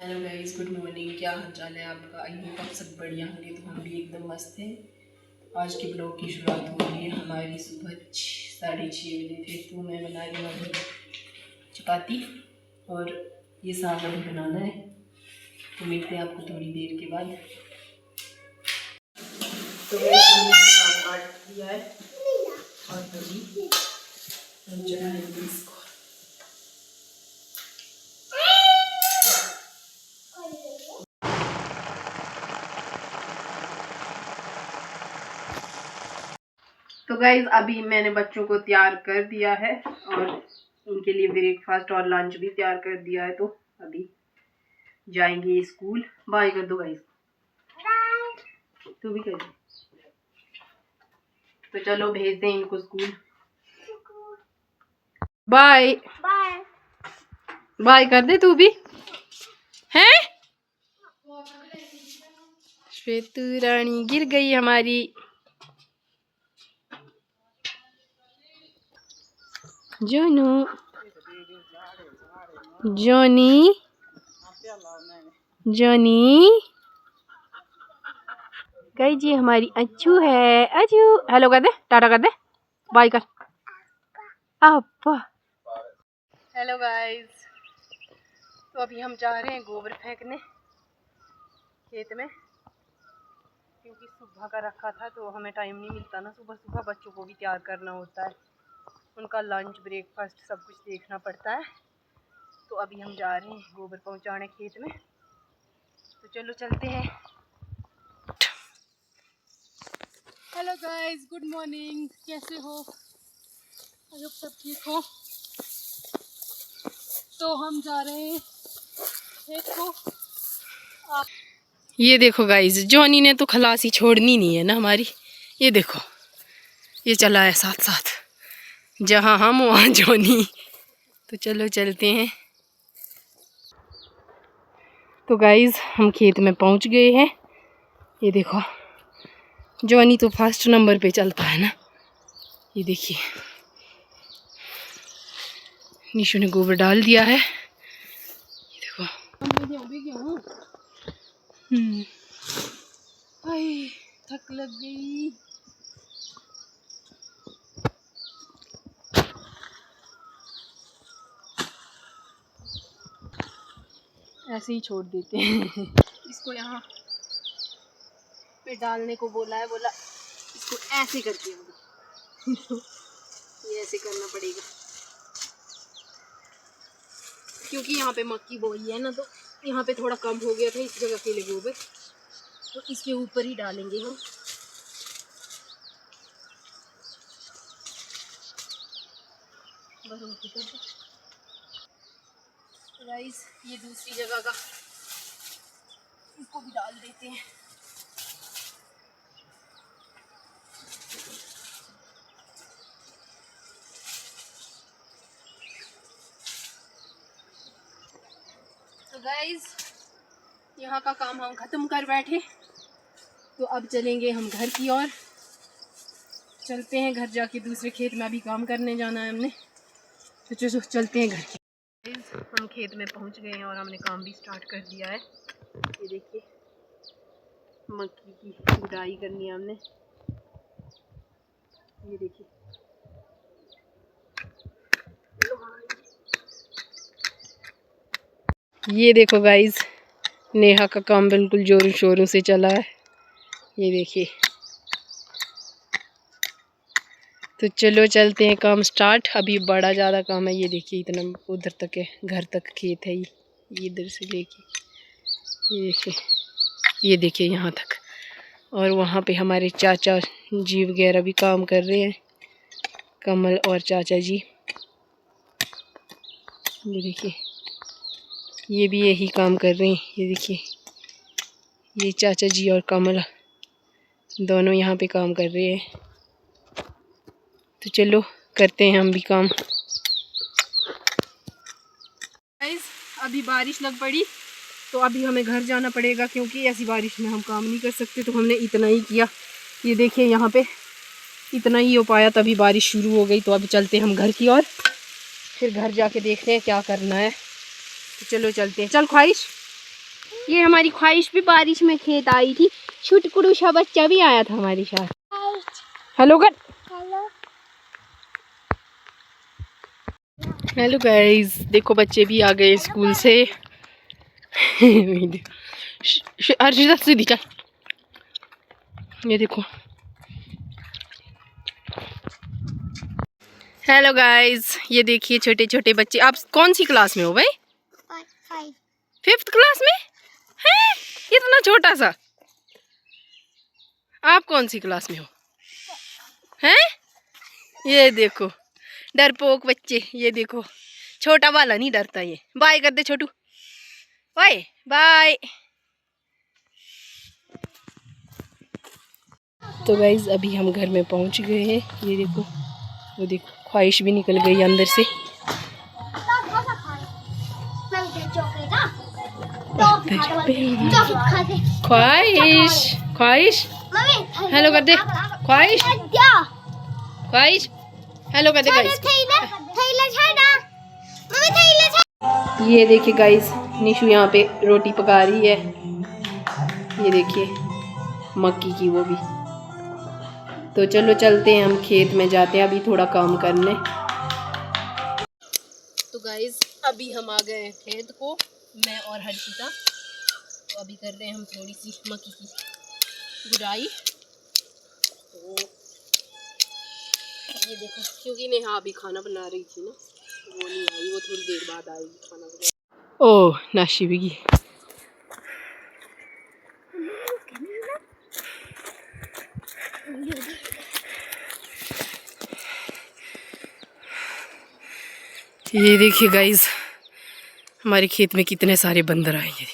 Hello guys, good morning. क्या हाल चाल है आपका? आई होप आप सब बढ़िया होंगे। तो हम भी एकदम मस्त हैं। आज के ब्लॉग की शुरुआत हो रही है हमारी सुबह 6:30 बजे से। तो मैं बना रही हूँ अभी चपाती और ये साग अभी बनाना है। तो मिलते हैं आपको थोड़ी देर के बाद। तो मैंने साग काट दिया है और अभी हम चढ़ाएंगे इसको। तो गाइज अभी मैंने बच्चों को तैयार कर दिया है और उनके लिए ब्रेकफास्ट और लंच भी तैयार कर दिया है। तो अभी जाएंगे स्कूल। बाय कर दो गाइज, तू भी कर दे। तो चलो भेज दें इनको स्कूल। बाय बाय बाय कर दे तू भी। हैं श्वेतु रानी गिर गई हमारी। जोनू जोनी जोनी गई जी हमारी। अच्छू है अच्छू। हेलो कर दे, टाटा कर दे, बाय कर। आप हेलो गाइस। तो अभी हम जा रहे हैं गोबर फेंकने खेत में, क्योंकि सुबह का रखा था तो हमें टाइम नहीं मिलता ना। सुबह सुबह बच्चों को भी तैयार करना होता है, उनका लंच ब्रेकफास्ट सब कुछ देखना पड़ता है। तो अभी हम जा रहे हैं गोबर पहुंचाने खेत में। तो चलो चलते हैं। Hello guys, good morning. कैसे हो? आई होप सब ठीक हो। तो हम जा रहे हैं खेत को। ये देखो गाइस, जॉनी ने तो खलासी छोड़नी नहीं है ना हमारी। ये देखो, ये चला है साथ साथ, जहाँ हम वहाँ जॉनी। तो चलो चलते हैं। तो गाइस हम खेत में पहुँच गए हैं। ये देखो, जॉनी तो फर्स्ट नंबर पे चलता है ना। ये देखिए, निशु ने गोबर डाल दिया है। ये देखो। आई थक लग गई। ऐसे ही छोड़ देते हैं इसको। यहाँ पे डालने को बोला है, बोला इसको ऐसे करके ये ऐसे करना पड़ेगा, क्योंकि यहाँ पे मक्की बोई है ना। तो यहाँ पे थोड़ा कम हो गया था इस जगह के लिए गोबर, तो इसके ऊपर ही डालेंगे हम। गाइस ये दूसरी जगह का, इसको भी डाल देते हैं। तो गाइस यहाँ का काम हम ख़त्म कर बैठे। तो अब चलेंगे हम घर की ओर। चलते हैं घर जाके दूसरे खेत में अभी काम करने जाना है हमने। तो चलो चलते हैं घर की। हम खेत में पहुंच गए हैं और हमने काम भी स्टार्ट कर दिया है। ये देखिए, मक्की की गुड़ाई करनी है हमने। ये देखिए, ये देखो गाइस, नेहा का काम बिल्कुल जोरों शोरों से चला है। ये देखिए। तो चलो चलते हैं, काम स्टार्ट। अभी बड़ा ज़्यादा काम है। ये देखिए, इतना उधर तक है, घर तक खेत है। ये इधर से लेके ये देखिए यहाँ तक। और वहाँ पे हमारे चाचा जी वगैरह भी काम कर रहे हैं, कमल और चाचा जी। ये देखिए, ये भी यही काम कर रहे हैं। ये देखिए, ये चाचा जी और कमल दोनों यहाँ पे काम कर रहे हैं। तो चलो करते हैं हम भी काम। अभी बारिश लग पड़ी, तो अभी हमें घर जाना पड़ेगा, क्योंकि ऐसी बारिश में हम काम नहीं कर सकते। तो हमने इतना ही किया। ये देखिए, यहाँ पे इतना ही हो पाया, तभी बारिश शुरू हो गई। तो अब चलते हैं हम घर की ओर, फिर घर जाके देखते हैं क्या करना है। तो चलो चलते हैं। चल ख्वाहिश, ये हमारी ख्वाहिश भी बारिश में खेत आई थी। छुटकुरू सा बच्चा भी आया था हमारे साथ। हेलो कर। हेलो गाइस, देखो बच्चे भी आ गए स्कूल से। अर्शिता सीधी चल। ये देखो। हेलो गाइस, ये देखिए छोटे छोटे बच्चे। आप कौन सी क्लास में हो भाई? 5th क्लास में है? इतना छोटा सा। आप कौन सी क्लास में हो? हैं? ये देखो डरपोक बच्चे। ये देखो छोटा वाला नहीं डरता ये। बाय कर दे छोटू। Bye bye. तो गाइज अभी हम घर में पहुंच गए हैं। ये देखो, वो देखो ख्वाहिश भी निकल गई अंदर से। ख्वाहिश ख्वाहिश हेलो कर दे। ख्वाहिश ख्वाहिश हेलो कर दे गाइस। ये देखिए गाइस, निशु यहाँ पे रोटी पका रही है। ये देखिए मक्की की, वो भी। तो चलो चलते हैं, हम खेत में जाते हैं अभी थोड़ा काम करने। तो गाइस अभी हम आ गए हैं खेत को, मैं और हर्षिता। तो अभी कर रहे हैं हम थोड़ी सी मक्की की गुड़ाई। तो ये देखो, क्योंकि नेहा अभी खाना बना रही थी ना, वो नहीं आई, वो थोड़ी देर बाद आएगी खाना बना। ओह नाशी भी गई। ये देखिए गाइस, हमारे खेत में कितने सारे बंदर आए हैं।